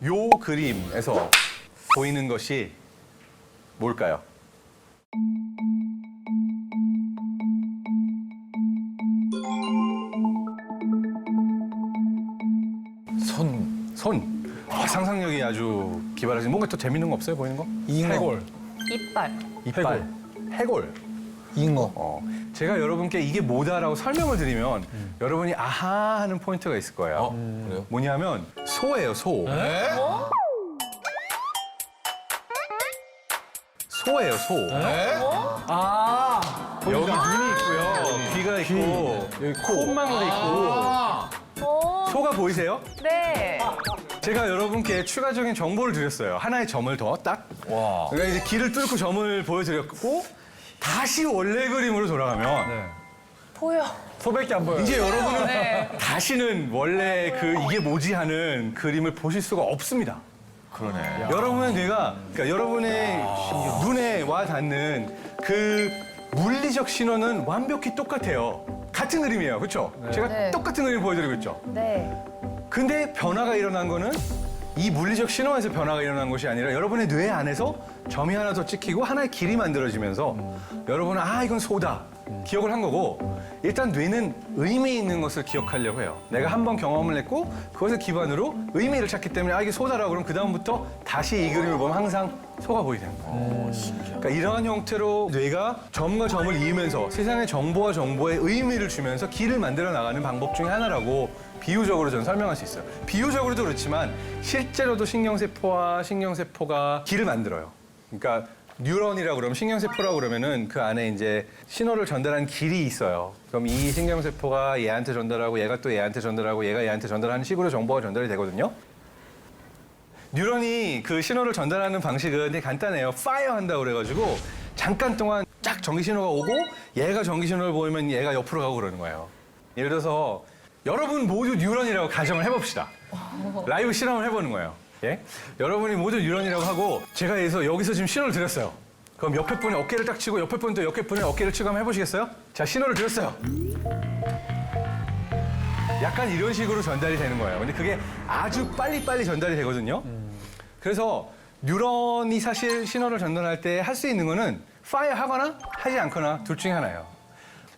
요 그림에서 보이는 것이 뭘까요? 손. 상상력이 아주 기발하신. 뭔가 또 재밌는 거 없어요? 보이는 거? 해골. 이빨. 이빨. 해골. 잉어. 제가 여러분께 이게 뭐다라고 설명을 드리면 여러분이 아하 하는 포인트가 있을 거예요. 그래요? 뭐냐면 소예요, 소. 소예요, 소. 여기 눈이 있고요, 귀가 있고, 여기 콧망울이 있고. 소가 보이세요? 네. 제가 여러분께 추가적인 정보를 드렸어요. 하나의 점을 더 딱. 와. 그러니까 이제 길을 뚫고 점을 보여드렸고 다시 원래 그림으로 돌아가면 네. 보여. 소밖에 안 보여요. 이제 여러분은 네. 다시는 원래 그 이게 뭐지 하는 그림을 보실 수가 없습니다. 그러네. 여러분의 뇌가, 그러니까 여러분의 눈에 와 닿는 그 물리적 신호는 완벽히 똑같아요. 같은 그림이에요, 그렇죠? 제가 네. 똑같은 그림 보여드리고 있죠. 네. 근데 변화가 일어난 거는 이 물리적 신호에서 변화가 일어난 것이 아니라 여러분의 뇌 안에서 점이 하나 더 찍히고 하나의 길이 만들어지면서 여러분은 아 이건 소다 기억을 한 거고 일단 뇌는 의미 있는 것을 기억하려고 해요. 내가 한번 경험을 했고 그것을 기반으로 의미를 찾기 때문에 아 이게 소다라고 그러면 그 다음부터 다시 이 그림을 보면 항상 소가 보이게 되는 거예요. 그러니까 이러한 형태로 뇌가 점과 점을 이으면서 세상의 정보와 정보에 의미를 주면서 길을 만들어 나가는 방법 중에 하나라고 비유적으로 저는 설명할 수 있어요. 비유적으로도 그렇지만 실제로도 신경세포와 신경세포가 길을 만들어요. 그러니까 뉴런이라고 그러면 신경세포라고 그러면은 그 안에 이제 신호를 전달하는 길이 있어요. 그럼 이 신경세포가 얘한테 전달하고 얘가 또 얘한테 전달하고 얘가 얘한테 전달하는 식으로 정보가 전달이 되거든요. 뉴런이 그 신호를 전달하는 방식은 되게 간단해요. 파이어 한다고 그래가지고 잠깐 동안 쫙 전기 신호가 오고 얘가 전기 신호를 보이면 얘가 옆으로 가고 그러는 거예요. 예를 들어서 여러분 모두 뉴런이라고 가정을 해봅시다. 라이브 실험을 해보는 거예요. 예? 여러분이 모두 뉴런이라고 하고 제가 여기서 지금 신호를 드렸어요. 그럼 옆에 분의 어깨를 딱 치고 옆에 분도 옆에 분의 어깨를 치고 한번 해보시겠어요? 자, 신호를 드렸어요. 약간 이런 식으로 전달이 되는 거예요. 근데 그게 아주 빨리빨리 전달이 되거든요. 그래서 뉴런이 사실 신호를 전달할 때 할 수 있는 거는 파이어 하거나 하지 않거나 둘 중에 하나예요.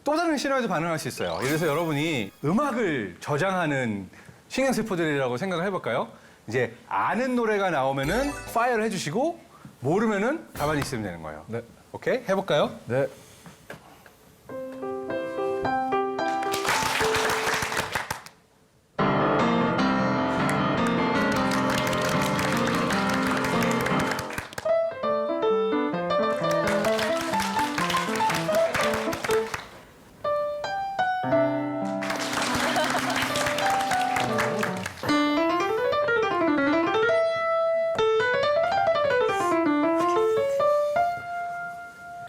또 다른 신호에도 반응할 수 있어요. 예를 들어서 여러분이 음악을 저장하는 신경세포들이라고 생각을 해볼까요? 이제 아는 노래가 나오면은 파이어를 해주시고 모르면은 가만히 있으면 되는 거예요. 네. 오케이? 해볼까요? 네.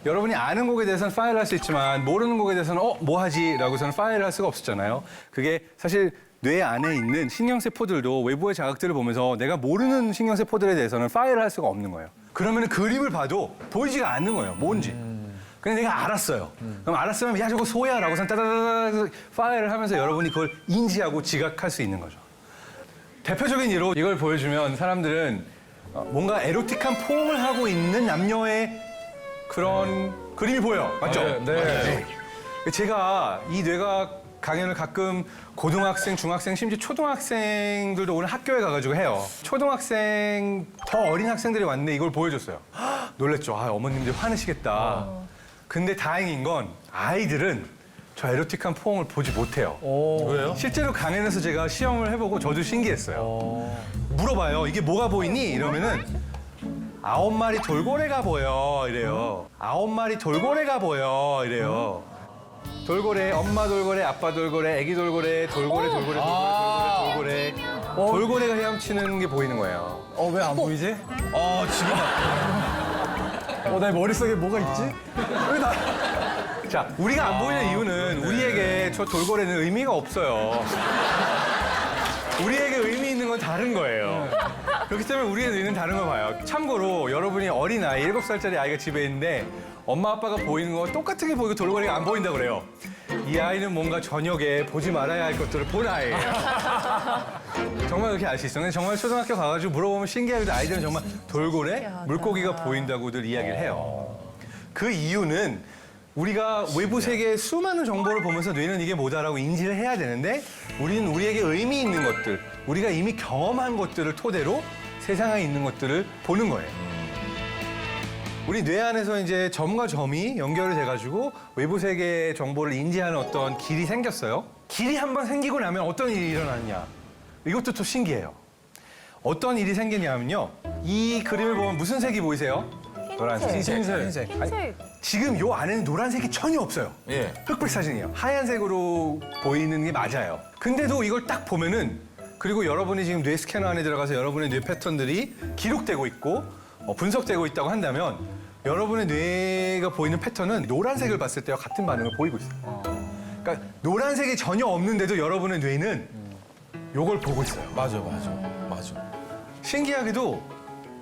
여러분이 아는 곡에 대해서는 파일을 할 수 있지만 모르는 곡에 대해서는 뭐 하지? 라고서는 파일을 할 수가 없었잖아요. 그게 사실 뇌 안에 있는 신경세포들도 외부의 자극들을 보면서 내가 모르는 신경세포들에 대해서는 파일을 할 수가 없는 거예요. 그러면 그림을 봐도 보이지가 않는 거예요. 뭔지. 근데 내가 알았어요. 그럼 알았으면 야 저거 소야 라고선 따다다다 파일을 하면서 여러분이 그걸 인지하고 지각할 수 있는 거죠. 대표적인 예로 이걸 보여주면 사람들은 뭔가 에로틱한 포옹을 하고 있는 남녀의 그런 그림이 보여. 맞죠? 네. 제가 이 뇌과학 강연을 가끔 고등학생, 중학생, 심지어 초등학생들도 오늘 학교에 가가지고 해요. 초등학생, 더 어린 학생들이 왔는데 이걸 보여줬어요. 헉, 놀랬죠. 아, 어머님들 화내시겠다. 근데 다행인 건 아이들은 저 에로틱한 포옹을 보지 못해요. 왜요? 실제로 강연에서 제가 시험을 해보고 저도 신기했어요. 물어봐요. 이게 뭐가 보이니? 이러면은 9마리 돌고래가 보여 이래요. 9마리 돌고래가 보여 이래요. 돌고래, 엄마 돌고래, 아빠 돌고래, 애기 돌고래, 돌고래, 돌고래, 돌고래, 돌고래. 돌고래가 헤엄치는 게 보이는 거예요. 왜 안 보이지? 지금. 내 머릿속에 뭐가 있지? 왜 나? 자, 우리가 안 보이는 이유는 우리에게 저 돌고래는 의미가 없어요. 우리에게 의미 있는 건 다른 거예요. 그렇기 때문에 우리의 뇌는 다른 걸 봐요. 참고로 여러분이 어린아이, 7살짜리 아이가 집에 있는데 엄마 아빠가 보이는 거 똑같은 게 보이고 돌고래가 안 보인다 그래요. 이 아이는 뭔가 저녁에 보지 말아야 할 것들을 본 아이예요. 정말 그렇게 알 수 있어요. 근데 정말 초등학교 가가지고 물어보면 신기하게도 아이들은 정말 돌고래, 물고기가 보인다고들 이야기를 해요. 그 이유는 우리가 외부 세계의 수많은 정보를 보면서 뇌는 이게 뭐다라고 인지를 해야 되는데 우리는 우리에게 의미 있는 것들, 우리가 이미 경험한 것들을 토대로 세상에 있는 것들을 보는 거예요. 우리 뇌 안에서 이제 점과 점이 연결이 돼가지고 외부 세계의 정보를 인지하는 어떤 길이 생겼어요. 길이 한번 생기고 나면 어떤 일이 일어나느냐. 이것도 또 신기해요. 어떤 일이 생기냐면요. 이 그림을 보면 무슨 색이 보이세요? 노란색. 흰색. 흰색. 지금 요 안에는 노란색이 전혀 없어요. 예. 흑백 사진이에요. 하얀색으로 보이는 게 맞아요. 근데도 이걸 딱 보면은 그리고 여러분이 지금 뇌 스캐너 안에 들어가서 여러분의 뇌 패턴들이 기록되고 있고 분석되고 있다고 한다면 여러분의 뇌가 보이는 패턴은 노란색을 봤을 때와 같은 반응을 보이고 있어요. 그러니까 노란색이 전혀 없는데도 여러분의 뇌는 요걸 보고 있어요. 맞아. 신기하게도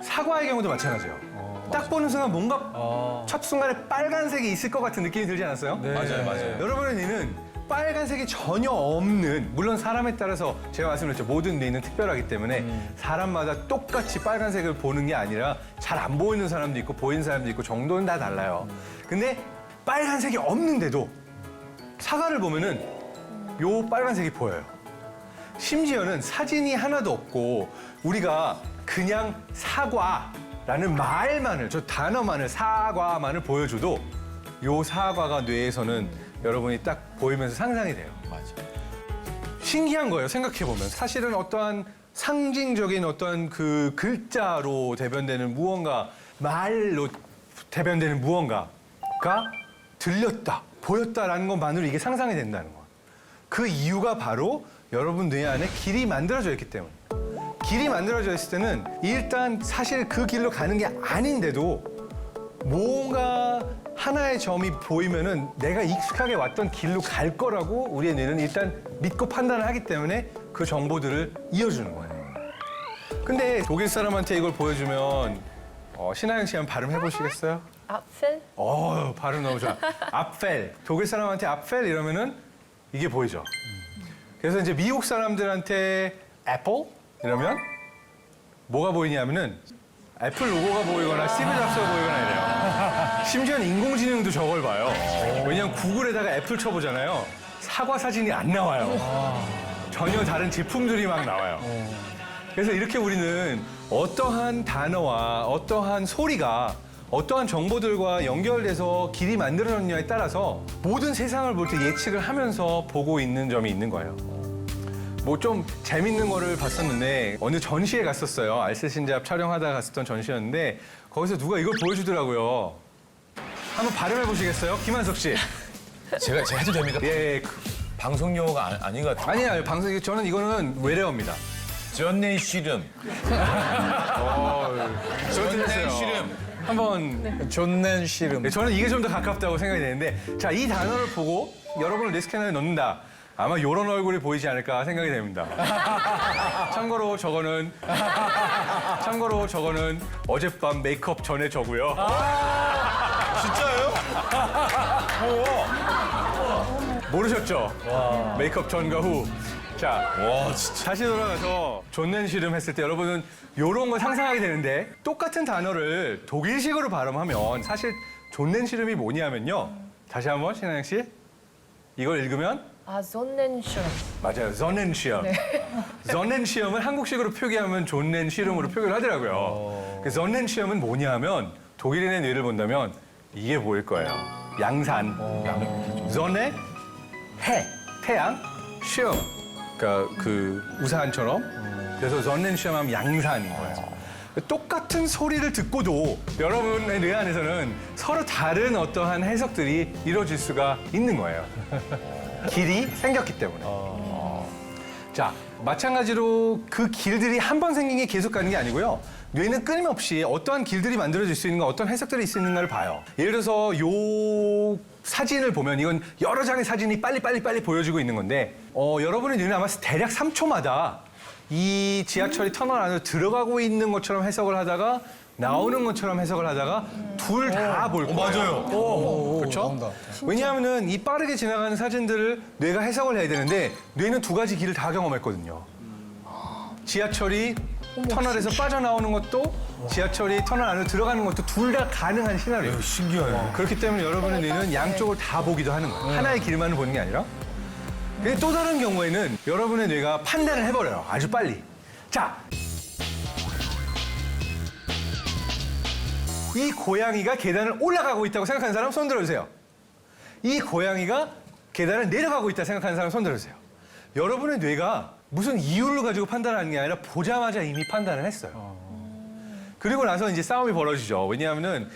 사과의 경우도 마찬가지예요. 딱 보는 순간 뭔가 첫 순간에 빨간색이 있을 것 같은 느낌이 들지 않았어요? 맞아요. 여러분의 뇌는 빨간색이 전혀 없는, 물론 사람에 따라서 제가 말씀드렸죠. 모든 뇌는 특별하기 때문에 사람마다 똑같이 빨간색을 보는 게 아니라 잘 안 보이는 사람도 있고 보이는 사람도 있고 정도는 다 달라요. 근데 빨간색이 없는데도 사과를 보면은 요 빨간색이 보여요. 심지어는 사진이 하나도 없고 우리가 그냥 사과라는 말만을, 저 단어만을, 사과만을 보여줘도 요 사과가 뇌에서는 여러분이 딱 보이면서 상상이 돼요. 맞아. 신기한 거예요. 생각해보면. 사실은 어떠한 상징적인 어떤 그 글자로 대변되는 무언가, 말로 대변되는 무언가가 들렸다, 보였다라는 것만으로 이게 상상이 된다는 거예요. 그 이유가 바로 여러분 뇌 안에 길이 만들어져 있기 때문에. 길이 만들어져 있을 때는 일단 사실 그 길로 가는 게 아닌데도 뭔가 하나의 점이 보이면은 내가 익숙하게 왔던 길로 갈 거라고 우리의 뇌는 일단 믿고 판단을 하기 때문에 그 정보들을 이어주는 거예요. 근데 독일 사람한테 이걸 보여주면 신하영 씨 한번 발음 해보시겠어요? 아펠? 발음 너무 좋아. 앞펠. 독일 사람한테 앞펠 이러면은 이게 보이죠. 그래서 이제 미국 사람들한테 애플 이러면 뭐가 보이냐면은 애플 로고가 보이거나 스티브 잡스가 보이거나 이래요. 심지어는 인공지능도 저걸 봐요. 왜냐면 구글에다가 애플 쳐보잖아요. 사과 사진이 안 나와요. 전혀 다른 제품들이 막 나와요. 그래서 이렇게 우리는 어떠한 단어와 어떠한 소리가 어떠한 정보들과 연결돼서 길이 만들어졌냐에 따라서 모든 세상을 볼 때 예측을 하면서 보고 있는 점이 있는 거예요. 뭐 좀 재밌는 거를 봤었는데 어느 전시회 갔었어요. 알쓸신잡 촬영하다가 갔었던 전시였는데 거기서 누가 이걸 보여주더라고요. 한번 발음해 보시겠어요? 김한석 씨. 제가 해도 됩니까? 예. 방송 용어가 아닌 것 같아요. 아니에요. 방송 저는 이거는 외래어입니다. 전내 씨름. 전내 씨름. 한번 존낸 씨름. 네, 저는 이게 좀 더 가깝다고 생각이 되는데 자, 이 단어를 보고 여러분을 뇌 스캐너에 넣는다. 아마 이런 얼굴이 보이지 않을까 생각이 됩니다. 참고로 저거는 어젯밤 메이크업 전에 저고요. 진짜요? 모르셨죠? 메이크업 전과 후. 자, 와, 진짜. 다시 돌아가서 존넨 시름 했을 때 여러분은 이런 걸 상상하게 되는데 똑같은 단어를 독일식으로 발음하면 사실 존넨 시름이 뭐냐면요. 다시 한번 신하영 씨. 이걸 읽으면 존넨슈. 맞아요. 존넨시엄. 존넨시엄을 한국식으로 표기하면 존넨시름으로 표기를 하더라고요. 그 존넨시엄은 뭐냐면 독일인의 뇌를 본다면 이게 보일 거예요. 양산. 존의 해, 태양, 시엄. 그러니까 그 우산처럼. 그래서 존넨시엄 하면 양산인 거예요. 똑같은 소리를 듣고도 여러분의 뇌 안에서는 서로 다른 어떠한 해석들이 이루어질 수가 있는 거예요. 길이 생겼기 때문에. 자, 마찬가지로 그 길들이 한 번 생긴 게 계속 가는 게 아니고요. 뇌는 끊임없이 어떠한 길들이 만들어질 수 있는가, 어떤 해석들이 있는가를 봐요. 예를 들어서 요 사진을 보면 이건 여러 장의 사진이 빨리 보여지고 있는 건데 여러분의 뇌는 아마 대략 3초마다 이 지하철이 터널 안으로 들어가고 있는 것처럼 해석을 하다가 나오는 것처럼 해석을 하다가 둘 다 볼 거예요. 맞아요. 그렇죠? 나온다. 왜냐하면은 이 빠르게 지나가는 사진들을 뇌가 해석을 해야 되는데 뇌는 두 가지 길을 다 경험했거든요. 지하철이 터널에서 빠져나오는 것도 지하철이 터널 안으로 들어가는 것도 둘 다 가능한 시나리오예요. 신기하네. 그렇기 때문에 여러분의 뇌는 양쪽을 다 보기도 하는 거예요. 하나의 길만을 보는 게 아니라. 근데 또 다른 경우에는 여러분의 뇌가 판단을 해버려요. 아주 빨리. 자, 이 고양이가 계단을 올라가고 있다고 생각하는 사람 손 들어주세요. 이 고양이가 계단을 내려가고 있다 생각하는 사람 손 들어주세요. 여러분의 뇌가 무슨 이유를 가지고 판단하는 게 아니라 보자마자 이미 판단을 했어요. 그리고 나서 이제 싸움이 벌어지죠. 왜냐하면은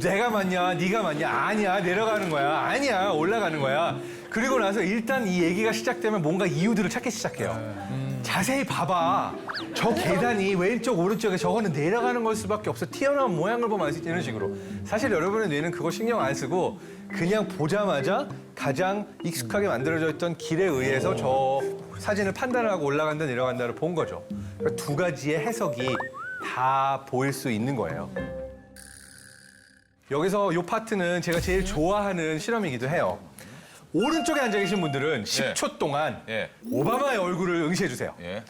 내가 맞냐, 네가 맞냐, 아니야, 내려가는 거야, 아니야, 올라가는 거야. 그리고 나서 일단 이 얘기가 시작되면 뭔가 이유들을 찾기 시작해요. 자세히 봐봐. 저 계단이 왼쪽, 오른쪽에 저거는 내려가는 걸 수밖에 없어. 튀어나온 모양을 보면 알 수 있다. 이런 식으로. 사실 여러분의 뇌는 그거 신경 안 쓰고 그냥 보자마자 가장 익숙하게 만들어져 있던 길에 의해서 저 사진을 판단을 하고 올라간다, 내려간다를 본 거죠. 그러니까 두 가지의 해석이 다 보일 수 있는 거예요. 여기서 이 파트는 제가 제일 좋아하는 실험이기도 해요. 오른쪽에 앉아 계신 분들은 10초 동안 예. 오바마의 얼굴을 응시해 주세요. 예.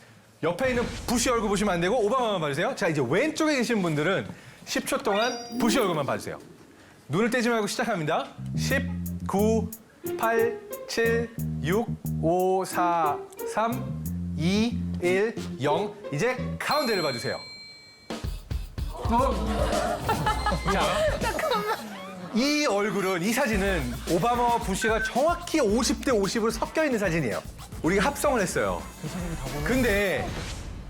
옆에 있는 부시 얼굴 보시면 안 되고 오바마만 봐주세요. 자, 이제 왼쪽에 계신 분들은 10초 동안 부시 얼굴만 봐주세요. 눈을 떼지 말고 시작합니다. 10, 9, 8, 7, 6, 5, 4, 3, 2, 1, 0. 이제 가운데를 봐주세요. 자, 이 얼굴은, 이 사진은 오바마와 부시가 정확히 50대 50으로 섞여 있는 사진이에요. 우리가 합성을 했어요. 근데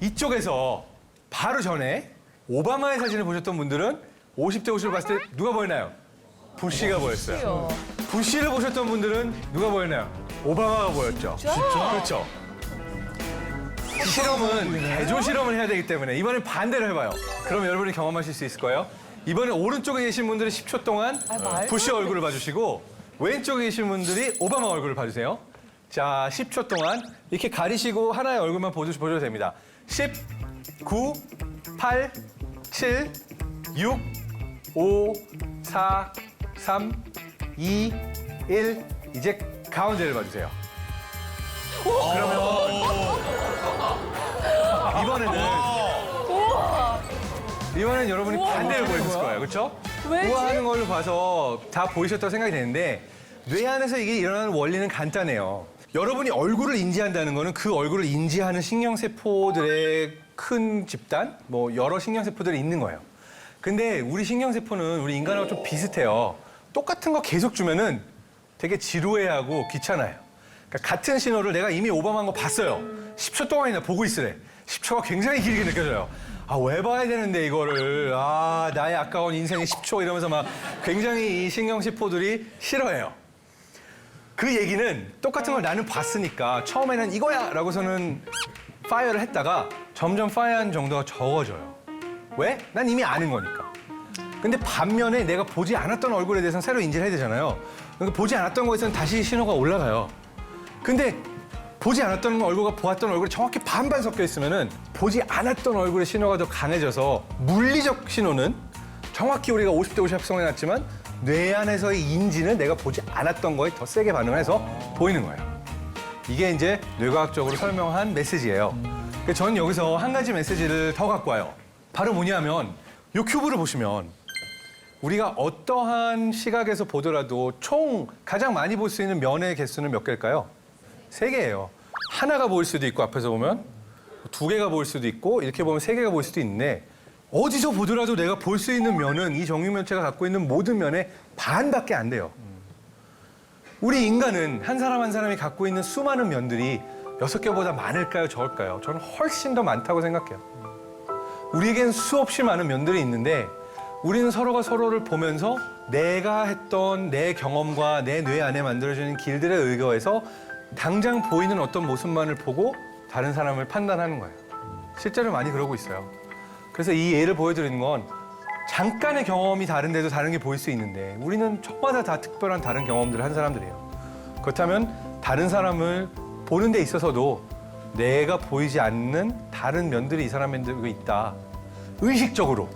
이쪽에서 바로 전에 오바마의 사진을 보셨던 분들은 50대 50을 봤을 때 누가 보이나요? 부시가 보였어요. 부시를 보셨던 분들은 누가 보이나요? 오바마가 보였죠. 진짜? 그렇죠. 실험은 대조 실험을 해야 되기 때문에 이번엔 반대로 해봐요. 그럼 여러분이 경험하실 수 있을 거예요. 이번엔 오른쪽에 계신 분들은 10초 동안 부시 얼굴을 봐주시고 왼쪽에 계신 분들이 오바마 얼굴을 봐주세요. 자, 10초 동안 이렇게 가리시고 하나의 얼굴만 보셔도 됩니다. 10, 9, 8, 7, 6, 5, 4, 3, 2, 1. 이제 가운데를 봐주세요. 그러면 이번에는 여러분이 반대를 보였을 거예요. 그렇죠? 우아하는 걸로 봐서 다 보이셨다고 생각이 되는데 뇌 안에서 이게 일어나는 원리는 간단해요. 여러분이 얼굴을 인지한다는 거는 그 얼굴을 인지하는 신경세포들의 큰 집단, 뭐 여러 신경세포들이 있는 거예요. 근데 우리 신경세포는 우리 인간하고 좀 비슷해요. 똑같은 거 계속 주면은 되게 지루해하고 귀찮아요. 그러니까 같은 신호를 내가 이미 오바마한 거 봤어요. 10초 동안이나 보고 있으래. 10초가 굉장히 길게 느껴져요. 아, 왜 봐야 되는데 이거를. 아, 나의 아까운 인생의 10초 이러면서 막 굉장히 이 신경세포들이 싫어해요. 그 얘기는 똑같은 걸 나는 봤으니까 처음에는 이거야! 라고서는 파이어를 했다가 점점 파이어한 정도가 적어져요. 왜? 난 이미 아는 거니까. 근데 반면에 내가 보지 않았던 얼굴에 대해서는 새로 인지를 해야 되잖아요. 그러니까 보지 않았던 거에서는 다시 신호가 올라가요. 근데 보지 않았던 얼굴과 보았던 얼굴이 정확히 반반 섞여 있으면은 보지 않았던 얼굴의 신호가 더 강해져서 물리적 신호는 정확히 우리가 50대 50 합성해놨지만 뇌 안에서의 인지는 내가 보지 않았던 거에 더 세게 반응해서 보이는 거예요. 이게 이제 뇌과학적으로 설명한 메시지예요. 그러니까 저는 여기서 한 가지 메시지를 더 갖고 와요. 바로 뭐냐면 이 큐브를 보시면 우리가 어떠한 시각에서 보더라도 총 가장 많이 볼 수 있는 면의 개수는 몇 개일까요? 3개예요. 하나가 보일 수도 있고 앞에서 보면 2개가 보일 수도 있고 이렇게 보면 3개가 보일 수도 있는데 어디서 보더라도 내가 볼 수 있는 면은 이 정육면체가 갖고 있는 모든 면의 반밖에 안 돼요. 우리 인간은 한 사람 한 사람이 갖고 있는 수많은 면들이 6개보다 많을까요? 적을까요? 저는 훨씬 더 많다고 생각해요. 우리에겐 수없이 많은 면들이 있는데 우리는 서로가 서로를 보면서 내가 했던 내 경험과 내 뇌 안에 만들어지는 길들에 의거해서 당장 보이는 어떤 모습만을 보고 다른 사람을 판단하는 거예요. 실제로 많이 그러고 있어요. 그래서 이 예를 보여드리는 건 잠깐의 경험이 다른데도 다른 게 보일 수 있는데 우리는 저마다 다 특별한 다른 경험들을 한 사람들이에요. 그렇다면 다른 사람을 보는 데 있어서도 내가 보이지 않는 다른 면들이 이 사람에게 있다. 의식적으로.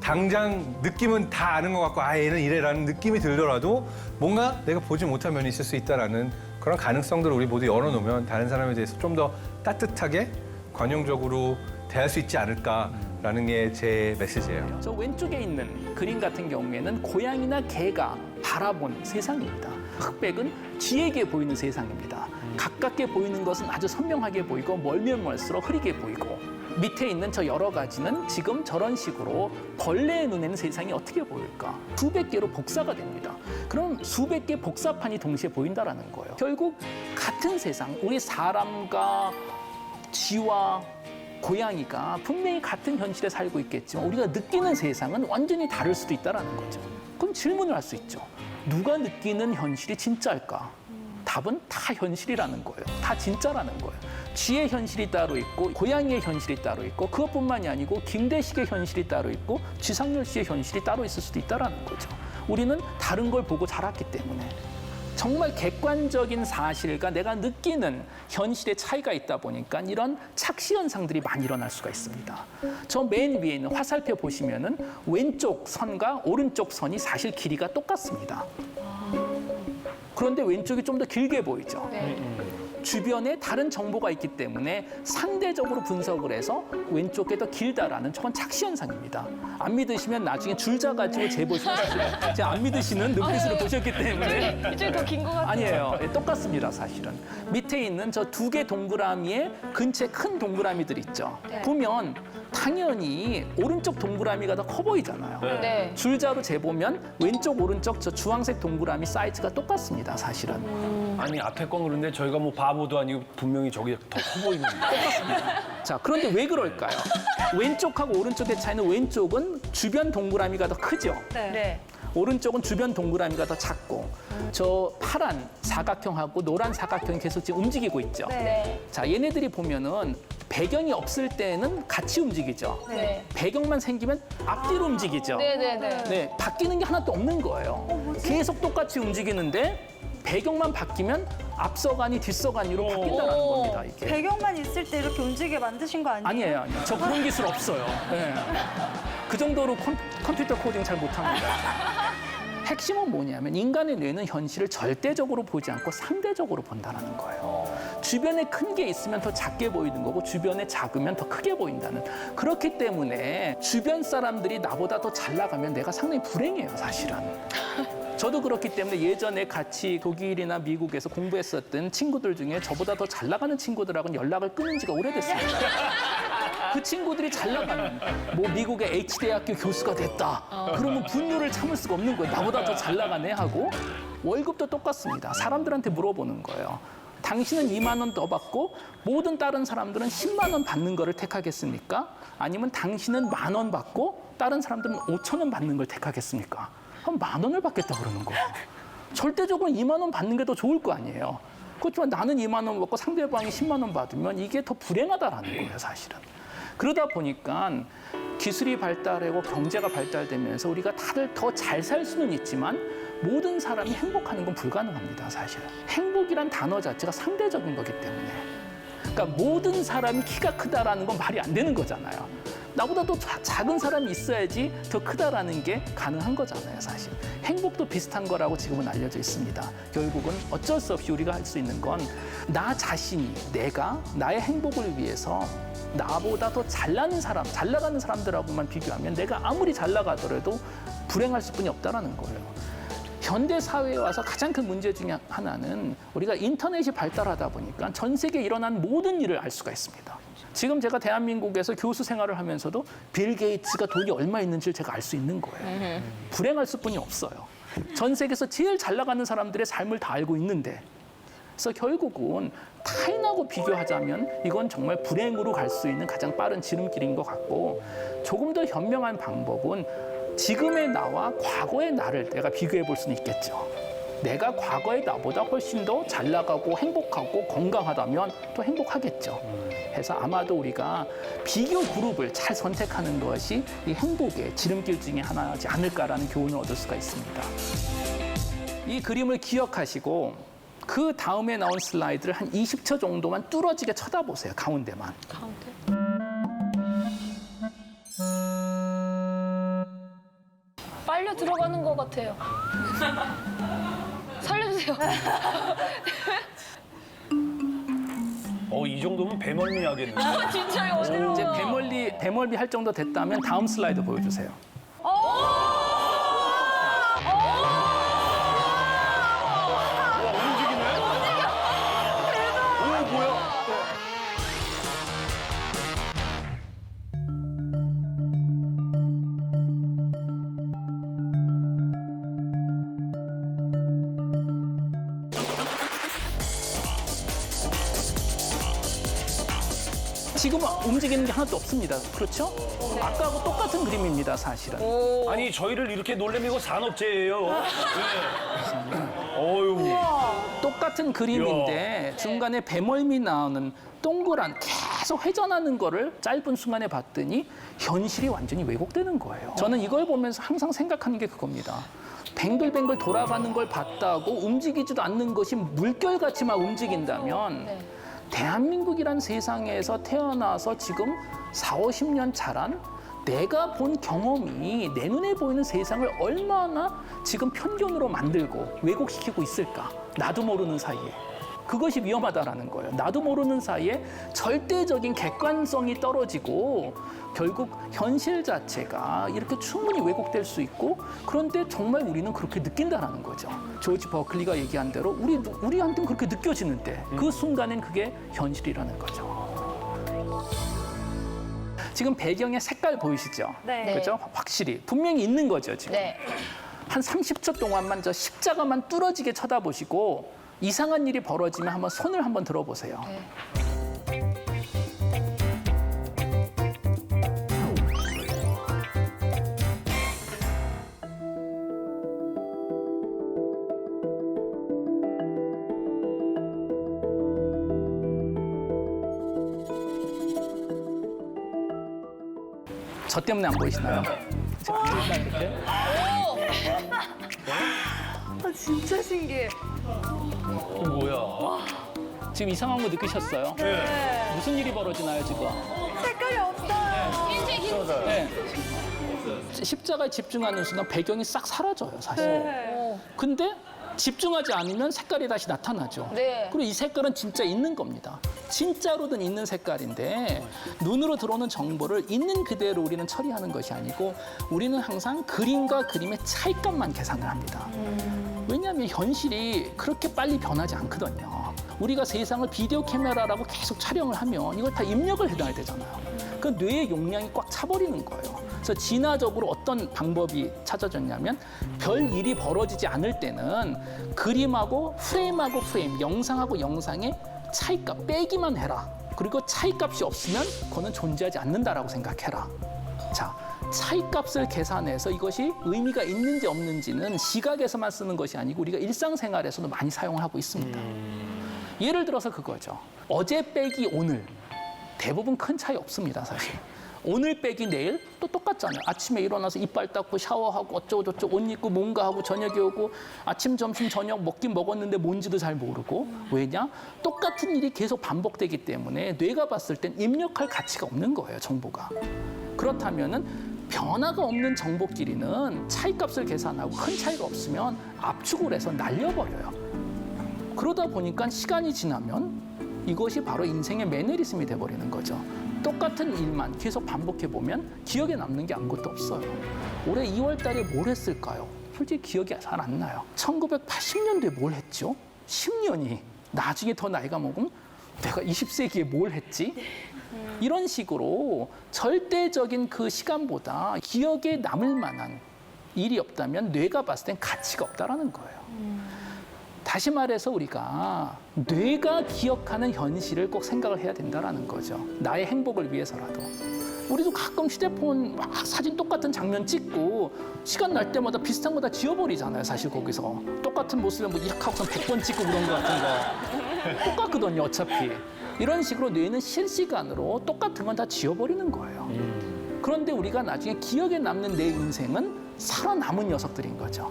당장 느낌은 다 아는 것 같고 아 얘는 이래라는 느낌이 들더라도 뭔가 내가 보지 못한 면이 있을 수 있다라는 그런 가능성들을 우리 모두 열어놓으면 다른 사람에 대해서 좀 더 따뜻하게 관용적으로 대할 수 있지 않을까라는 게 제 메시지예요. 저 왼쪽에 있는 그림 같은 경우에는 고양이나 개가 바라본 세상입니다. 흑백은 쥐에게 보이는 세상입니다. 가깝게 보이는 것은 아주 선명하게 보이고 멀면 멀수록 흐리게 보이고 밑에 있는 저 여러 가지는 지금 저런 식으로 벌레의 눈에는 세상이 어떻게 보일까? 수백 개로 복사가 됩니다. 그럼 수백 개 복사판이 동시에 보인다라는 거예요. 결국 같은 세상, 우리 사람과 쥐와 고양이가 분명히 같은 현실에 살고 있겠지만 우리가 느끼는 세상은 완전히 다를 수도 있다는 거죠. 그럼 질문을 할 수 있죠. 누가 느끼는 현실이 진짜일까? 답은 다 현실이라는 거예요. 다 진짜라는 거예요. 쥐의 현실이 따로 있고 고양이의 현실이 따로 있고 그것뿐만이 아니고 김대식의 현실이 따로 있고 쥐상열 씨의 현실이 따로 있을 수도 있다는 거죠. 우리는 다른 걸 보고 자랐기 때문에. 정말 객관적인 사실과 내가 느끼는 현실의 차이가 있다 보니까 이런 착시 현상들이 많이 일어날 수가 있습니다. 저 맨 위에 있는 화살표 보시면은 왼쪽 선과 오른쪽 선이 사실 길이가 똑같습니다. 그런데 왼쪽이 좀 더 길게 보이죠. 주변에 다른 정보가 있기 때문에 상대적으로 분석을 해서 왼쪽이 더 길다라는 저건 착시 현상입니다. 안 믿으시면 나중에 줄자 가지고 재보시면 제가 안 믿으시는 눈빛으로 보셨기 때문에 이쪽이 더 긴 것 같아요. 아니에요. 예, 똑같습니다, 사실은. 밑에 있는 저 두 개 동그라미에 근처에 큰 동그라미들 있죠. 보면 당연히 오른쪽 동그라미가 더 커 보이잖아요. 네. 줄자로 재보면 왼쪽, 오른쪽 저 주황색 동그라미 사이즈가 똑같습니다, 사실은. 아니 앞에 건 그런데 저희가 뭐 바보도 아니고 분명히 저기 더 커 보이는데. 자, 그런데 왜 그럴까요? 왼쪽하고 오른쪽의 차이는 왼쪽은 주변 동그라미가 더 크죠. 네. 오른쪽은 주변 동그라미가 더 작고 저 파란 사각형하고 노란 사각형이 계속 지금 움직이고 있죠. 네. 자, 얘네들이 보면은 배경이 없을 때는 같이 움직이죠. 네. 배경만 생기면 앞뒤로 움직이죠. 네네네. 네, 바뀌는 게 하나도 없는 거예요. 계속 똑같이 움직이는데 배경만 바뀌면 앞서가니 뒷서가니로 바뀐다는 겁니다. 이게. 배경만 있을 때 이렇게 움직이게 만드신 거 아니에요? 아니에요, 아니에요. 저 그런 기술 없어요. 네. 그 정도로 컴퓨터 코딩 잘 못합니다. 핵심은 뭐냐면 인간의 뇌는 현실을 절대적으로 보지 않고 상대적으로 본다는 거예요. 주변에 큰 게 있으면 더 작게 보이는 거고 주변에 작으면 더 크게 보인다는. 그렇기 때문에 주변 사람들이 나보다 더 잘 나가면 내가 상당히 불행해요, 사실은. 저도 그렇기 때문에 예전에 같이 독일이나 미국에서 공부했었던 친구들 중에 저보다 더 잘 나가는 친구들하고는 연락을 끊은 지가 오래됐습니다. 그 친구들이 잘 나가면 뭐 미국의 H대학교 교수가 됐다. 그러면 분노를 참을 수가 없는 거예요. 나보다 더 잘 나가네 하고. 월급도 똑같습니다. 사람들한테 물어보는 거예요. 당신은 2만 원 더 받고 모든 다른 사람들은 10만 원 받는 거를 택하겠습니까? 아니면 당신은 1만 원 받고 다른 사람들은 5천 원 받는 걸 택하겠습니까? 그럼 1만 원을 받겠다 그러는 거예요. 절대적으로 2만 원 받는 게 더 좋을 거 아니에요. 그렇지만 나는 2만 원 받고 상대방이 10만 원 받으면 이게 더 불행하다라는 거예요, 사실은. 그러다 보니까 기술이 발달하고 경제가 발달되면서 우리가 다들 더 잘 살 수는 있지만 모든 사람이 행복하는 건 불가능합니다, 사실은. 행복이란 단어 자체가 상대적인 거기 때문에. 그러니까 모든 사람이 키가 크다라는 건 말이 안 되는 거잖아요. 나보다 더 작은 사람이 있어야지 더 크다라는 게 가능한 거잖아요, 사실. 행복도 비슷한 거라고 지금은 알려져 있습니다. 결국은 어쩔 수 없이 우리가 할 수 있는 건 나 자신이, 내가 나의 행복을 위해서 나보다 더 잘나는 사람, 잘 나가는 사람들하고만 비교하면 내가 아무리 잘 나가더라도 불행할 수뿐이 없다라는 거예요. 현대 사회에 와서 가장 큰 문제 중에 하나는 우리가 인터넷이 발달하다 보니까 전 세계에 일어난 모든 일을 알 수가 있습니다. 지금 제가 대한민국에서 교수 생활을 하면서도 빌 게이츠가 돈이 얼마 있는지를 제가 알 수 있는 거예요. 불행할 수뿐이 없어요. 전 세계에서 제일 잘 나가는 사람들의 삶을 다 알고 있는데 그래서 결국은 타인하고 비교하자면 이건 정말 불행으로 갈 수 있는 가장 빠른 지름길인 것 같고 조금 더 현명한 방법은 지금의 나와 과거의 나를 내가 비교해 볼 수는 있겠죠. 내가 과거의 나보다 훨씬 더 잘 나가고 행복하고 건강하다면 또 행복하겠죠. 그래서 아마도 우리가 비교 그룹을 잘 선택하는 것이 이 행복의 지름길 중에 하나지 않을까라는 교훈을 얻을 수가 있습니다. 이 그림을 기억하시고 그 다음에 나온 슬라이드를 한 20초 정도만 뚫어지게 쳐다보세요. 가운데만. 빨려 들어가는 것 같아요. 살려주세요. 이 정도면 배멀미 하겠는데. 진짜요. 이제 배멀미 할 정도 됐다면 다음 슬라이드 보여주세요. 지금 움직이는 게 하나도 없습니다. 그렇죠? 아까하고 똑같은 그림입니다, 사실은. 아니 저희를 이렇게 놀래미고 산업재예요. 네. 어유. 똑같은 그림인데 중간에 배멀미 나오는 동그란 계속 회전하는 거를 짧은 순간에 봤더니 현실이 완전히 왜곡되는 거예요. 저는 이걸 보면서 항상 생각하는 게 그겁니다. 뱅글뱅글 돌아가는 걸 봤다고 움직이지도 않는 것이 물결같이만 움직인다면 대한민국이란 세상에서 태어나서 지금 40-50년 자란 내가 본 경험이 내 눈에 보이는 세상을 얼마나 지금 편견으로 만들고 왜곡시키고 있을까? 나도 모르는 사이에. 그것이 위험하다라는 거예요. 나도 모르는 사이에 절대적인 객관성이 떨어지고 결국 현실 자체가 이렇게 충분히 왜곡될 수 있고 그런데 정말 우리는 그렇게 느낀다라는 거죠. 조지 버클리가 얘기한 대로 우리한테는 그렇게 느껴지는데 그 순간엔 그게 현실이라는 거죠. 지금 배경의 색깔 보이시죠? 네. 그죠? 확실히 분명히 있는 거죠, 지금. 네. 한 30초 동안만 저 십자가만 뚫어지게 쳐다보시고 이상한 일이 벌어지면 한번 손을 한번 들어보세요. 저 때문에 안 보이시나요? 제가 안 보이시나요, 이렇게? 진짜 신기해. 뭐야? 지금 이상한 거 느끼셨어요? 네. 무슨 일이 벌어지나요, 지금? 색깔이 없어요. 네. 십자가에 집중하는 순간 배경이 싹 사라져요, 사실. 네. 근데 집중하지 않으면 색깔이 다시 나타나죠. 네. 그리고 이 색깔은 진짜 있는 겁니다. 진짜로든 있는 색깔인데 눈으로 들어오는 정보를 있는 그대로 우리는 처리하는 것이 아니고 우리는 항상 그림과 그림의 차이값만 계산을 합니다. 왜냐하면 현실이 그렇게 빨리 변하지 않거든요. 우리가 세상을 비디오 카메라라고 계속 촬영을 하면 이걸 다 입력을 해놔야 되잖아요. 그 뇌의 용량이 꽉 차버리는 거예요. 그래서 진화적으로 어떤 방법이 찾아졌냐면 별 일이 벌어지지 않을 때는 그림하고 프레임, 영상하고 영상의 차이값 빼기만 해라. 그리고 차이값이 없으면 그거는 존재하지 않는다라고 생각해라. 자, 차이값을 계산해서 이것이 의미가 있는지 없는지는 시각에서만 쓰는 것이 아니고 우리가 일상생활에서도 많이 사용을 하고 있습니다. 예를 들어서 그거죠. 어제 빼기 오늘. 대부분 큰 차이 없습니다, 사실. 오늘 빼기 내일 또 똑같잖아요. 아침에 일어나서 이빨 닦고 샤워하고 어쩌고저쩌고 옷 입고 뭔가 하고 저녁에 오고 아침, 점심, 저녁 먹긴 먹었는데 뭔지도 잘 모르고 왜냐? 똑같은 일이 계속 반복되기 때문에 뇌가 봤을 땐 입력할 가치가 없는 거예요, 정보가. 그렇다면은 변화가 없는 정보끼리는 차이값을 계산하고 큰 차이가 없으면 압축을 해서 날려버려요. 그러다 보니까 시간이 지나면 이것이 바로 인생의 매너리즘이 돼버리는 거죠. 똑같은 일만 계속 반복해보면 기억에 남는 게 아무것도 없어요. 올해 2월 달에 뭘 했을까요? 솔직히 기억이 잘 안 나요. 1980년도에 뭘 했죠? 10년이. 나중에 더 나이가 먹으면 내가 20세기에 뭘 했지? 이런 식으로 절대적인 그 시간보다 기억에 남을 만한 일이 없다면 뇌가 봤을 땐 가치가 없다라는 거예요. 다시 말해서 우리가 뇌가 기억하는 현실을 꼭 생각을 해야 된다는 거죠. 나의 행복을 위해서라도. 우리도 가끔 휴대폰 막 사진 똑같은 장면 찍고 시간 날 때마다 비슷한 거 다 지워버리잖아요. 사실 거기서. 똑같은 모습을 뭐 이렇게 하고서 100번 찍고 그런 거 같은 거. 똑같거든요, 어차피. 이런 식으로 뇌는 실시간으로 똑같은 건 다 지워버리는 거예요. 그런데 우리가 나중에 기억에 남는 내 인생은 살아남은 녀석들인 거죠.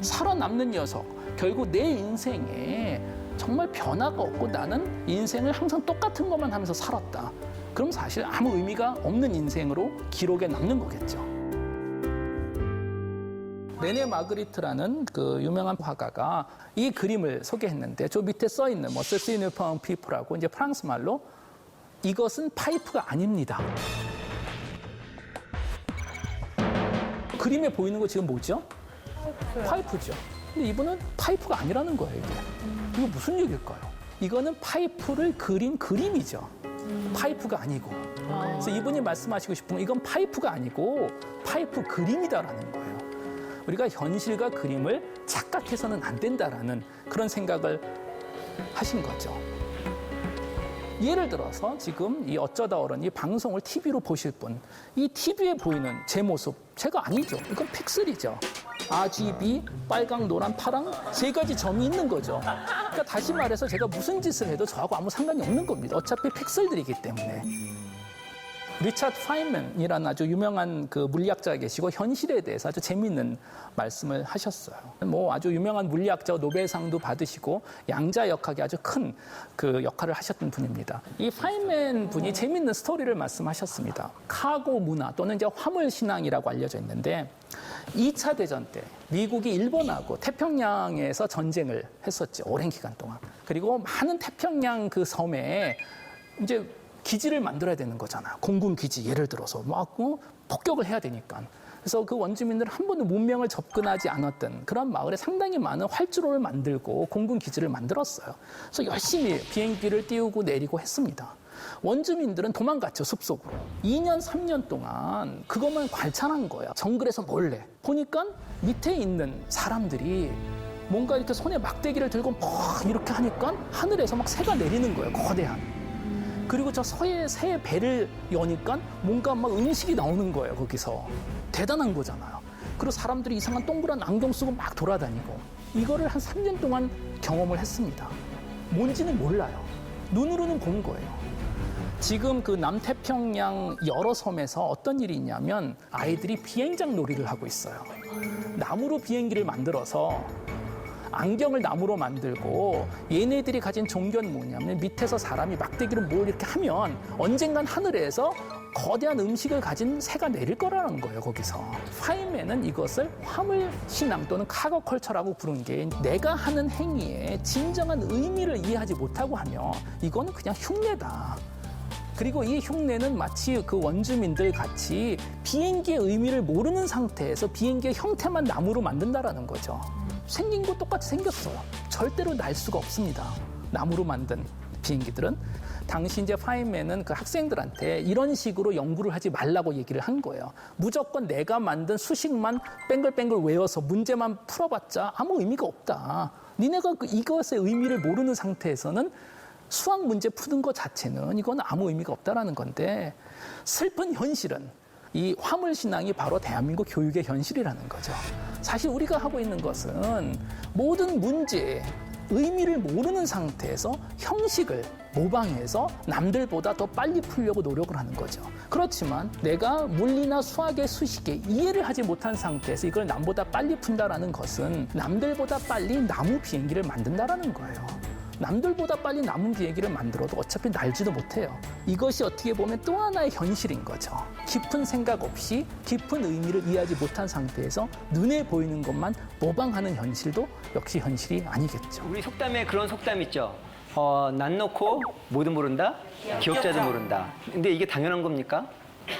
살아남는 녀석. 결국 내 인생에 정말 변화가 없고 나는 인생을 항상 똑같은 것만 하면서 살았다. 그럼 사실 아무 의미가 없는 인생으로 기록에 남는 거겠죠. 레네 마그리트라는 그 유명한 화가가 이 그림을 소개했는데 저 밑에 써 있는 뭐 세시네 펑피프라고 이제 프랑스 말로 이것은 파이프가 아닙니다. 그림에 보이는 거 지금 뭐죠? 파이프죠. 근데 이분은 파이프가 아니라는 거예요, 이게. 이거 무슨 얘기일까요? 이거는 파이프를 그린 그림이죠. 파이프가 아니고. 그래서 이분이 말씀하시고 싶은 건 이건 파이프가 아니고 파이프 그림이다라는 거예요. 우리가 현실과 그림을 착각해서는 안 된다라는 그런 생각을 하신 거죠. 예를 들어서 지금 이 어쩌다 어른이 방송을 TV로 보실 분, 이 TV에 보이는 제 모습, 제가 아니죠. 이건 픽셀이죠. RGB, 빨강, 노란, 파랑 세 가지 점이 있는 거죠. 그러니까 다시 말해서 제가 무슨 짓을 해도 저하고 아무 상관이 없는 겁니다. 어차피 픽셀들이기 때문에. 리차드 파인맨이라는 아주 유명한 그 물리학자가 계시고 현실에 대해서 아주 재미있는 말씀을 하셨어요. 뭐 아주 유명한 물리학자 노벨상도 받으시고 양자역학에 아주 큰 그 역할을 하셨던 분입니다. 이 파인맨 분이 재미있는 스토리를 말씀하셨습니다. 카고 문화 또는 이제 화물 신앙이라고 알려져 있는데 2차 대전 때 미국이 일본하고 태평양에서 전쟁을 했었죠. 오랜 기간 동안. 그리고 많은 태평양 그 섬에 이제 기지를 만들어야 되는 거잖아요. 공군 기지 예를 들어서 막 폭격을 해야 되니까. 그래서 그 원주민들은 한 번도 문명을 접근하지 않았던 그런 마을에 상당히 많은 활주로를 만들고 공군 기지를 만들었어요. 그래서 열심히 비행기를 띄우고 내리고 했습니다. 원주민들은 도망갔죠, 숲속으로. 2년, 3년 동안 그것만 관찰한 거예요. 정글에서 몰래. 보니까 밑에 있는 사람들이 뭔가 이렇게 손에 막대기를 들고 막 이렇게 하니까 하늘에서 막 새가 내리는 거예요, 거대한. 그리고 저 새의 배를 여니까 뭔가 막 음식이 나오는 거예요, 거기서. 대단한 거잖아요. 그리고 사람들이 이상한 동그란 안경 쓰고 막 돌아다니고. 이거를 한 3년 동안 경험을 했습니다. 뭔지는 몰라요. 눈으로는 본 거예요. 지금 그 남태평양 여러 섬에서 어떤 일이 있냐면 아이들이 비행장 놀이를 하고 있어요. 나무로 비행기를 만들어서 안경을 나무로 만들고 얘네들이 가진 종교는 뭐냐면 밑에서 사람이 막대기로 뭘 이렇게 하면 언젠간 하늘에서 거대한 음식을 가진 새가 내릴 거라는 거예요, 거기서. 파인맨은 이것을 화물 신앙 또는 카거 컬처라고 부른 게 내가 하는 행위에 진정한 의미를 이해하지 못하고 하면 이거는 그냥 흉내다. 그리고 이 흉내는 마치 그 원주민들 같이 비행기의 의미를 모르는 상태에서 비행기의 형태만 나무로 만든다라는 거죠. 생긴 거 똑같이 생겼어요. 절대로 날 수가 없습니다. 나무로 만든 비행기들은. 당시 이제 파인맨은 그 학생들한테 이런 식으로 연구를 하지 말라고 얘기를 한 거예요. 무조건 내가 만든 수식만 뱅글뱅글 외워서 문제만 풀어봤자 아무 의미가 없다. 니네가 이것의 의미를 모르는 상태에서는 수학 문제 푸는 것 자체는 이건 아무 의미가 없다라는 건데 슬픈 현실은 이 화물신앙이 바로 대한민국 교육의 현실이라는 거죠. 사실 우리가 하고 있는 것은 모든 문제에 의미를 모르는 상태에서 형식을 모방해서 남들보다 더 빨리 풀려고 노력을 하는 거죠. 그렇지만 내가 물리나 수학의 수식에 이해를 하지 못한 상태에서 이걸 남보다 빨리 푼다라는 것은 남들보다 빨리 나무 비행기를 만든다라는 거예요. 남들보다 빨리 나무 비행기를 만들어도 어차피 날지도 못해요. 이것이 어떻게 보면 또 하나의 현실인 거죠. 깊은 생각 없이 깊은 의미를 이해하지 못한 상태에서 눈에 보이는 것만 모방하는 현실도 역시 현실이 아니겠죠. 우리 속담에 그런 속담 있죠. 난 놓고 뭐든 모른다, 기억자도 모른다. 근데 이게 당연한 겁니까?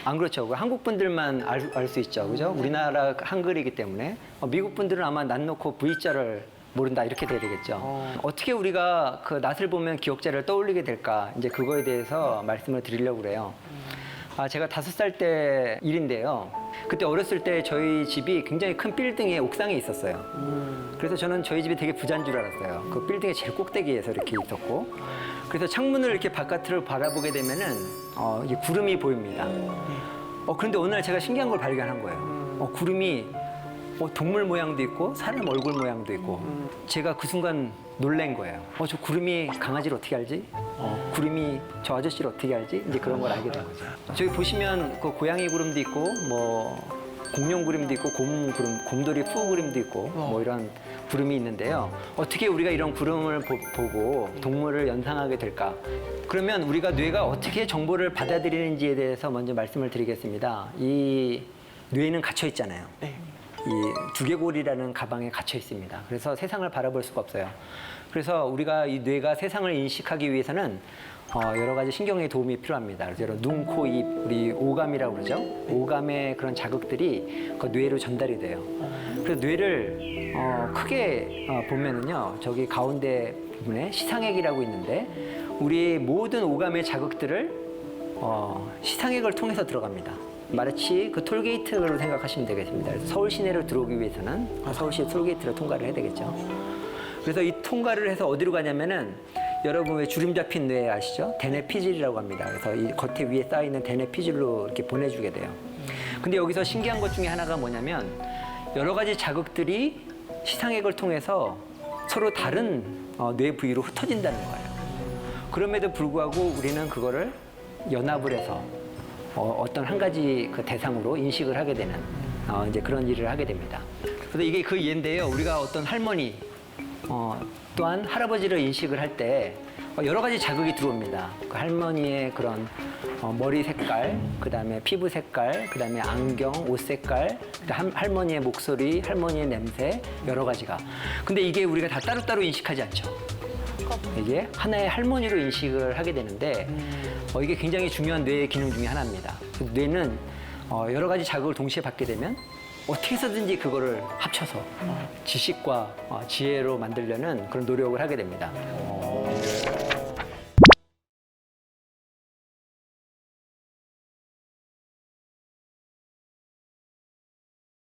안 그렇죠. 한국 분들만 알 수 있죠, 그죠? 우리나라 한글이기 때문에 미국 분들은 아마 난 놓고 V자를 모른다 이렇게 돼야 되겠죠. 어떻게 우리가 그 낫을 보면 기억자를 떠올리게 될까? 이제 그거에 대해서 말씀을 드리려고 그래요. 제가 5살 때 일인데요. 그때 어렸을 때 저희 집이 굉장히 큰 빌딩의 옥상에 있었어요. 그래서 저는 저희 집이 되게 부자인 줄 알았어요. 그 빌딩의 제일 꼭대기에서 이렇게 있었고. 그래서 창문을 이렇게 바깥으로 바라보게 되면은 이게 구름이 보입니다. 그런데 어느 날 제가 신기한 걸 발견한 거예요. 구름이 동물 모양도 있고 사람 얼굴 모양도 있고 제가 그 순간 놀란 거예요. 저 구름이 강아지를 어떻게 알지? 구름이 저 아저씨를 어떻게 알지? 이제 그런 걸 알게 된 거죠. 저기 보시면 그 고양이 구름도 있고 뭐 공룡 그림도 있고 곰돌이 푸 그림도 있고 뭐 이런 구름이 있는데요. 어떻게 우리가 이런 구름을 보고 동물을 연상하게 될까? 그러면 우리가 뇌가 어떻게 정보를 받아들이는지에 대해서 먼저 말씀을 드리겠습니다. 이 뇌는 갇혀 있잖아요. 이 두개골이라는 가방에 갇혀 있습니다. 그래서 세상을 바라볼 수가 없어요. 그래서 우리가 이 뇌가 세상을 인식하기 위해서는 여러 가지 신경의 도움이 필요합니다. 그래서 여러 눈, 코, 입, 우리 오감이라고 그러죠. 오감의 그런 자극들이 그 뇌로 전달이 돼요. 그래서 뇌를 크게 보면은요, 저기 가운데 부분에 시상액이라고 있는데 우리 모든 오감의 자극들을 시상액을 통해서 들어갑니다. 마치 그 톨게이트로 생각하시면 되겠습니다. 그래서 서울 시내로 들어오기 위해서는 서울시 톨게이트를 통과를 해야 되겠죠. 그래서 이 통과를 해서 어디로 가냐면은 여러분 왜 주름 잡힌 뇌 아시죠? 대뇌피질이라고 합니다. 그래서 이 겉에 위에 쌓이는 대뇌피질로 이렇게 보내주게 돼요. 근데 여기서 신기한 것 중에 하나가 뭐냐면 여러 가지 자극들이 시상액을 통해서 서로 다른 뇌 부위로 흩어진다는 거예요. 그럼에도 불구하고 우리는 그거를 연합을 해서 어떤 한 가지 그 대상으로 인식을 하게 되는 이제 그런 일을 하게 됩니다. 그래서 이게 그 예인데요. 우리가 어떤 할머니 또한 할아버지를 인식을 할 때 여러 가지 자극이 들어옵니다. 그 할머니의 그런 머리 색깔, 그다음에 피부 색깔, 그다음에 안경, 옷 색깔, 할머니의 목소리, 할머니의 냄새 여러 가지가. 근데 이게 우리가 다 따로따로 인식하지 않죠. 이게 하나의 할머니로 인식을 하게 되는데 이게 굉장히 중요한 뇌의 기능 중에 하나입니다. 뇌는 여러 가지 자극을 동시에 받게 되면 어떻게 해서든지 그거를 합쳐서 지식과 지혜로 만들려는 그런 노력을 하게 됩니다.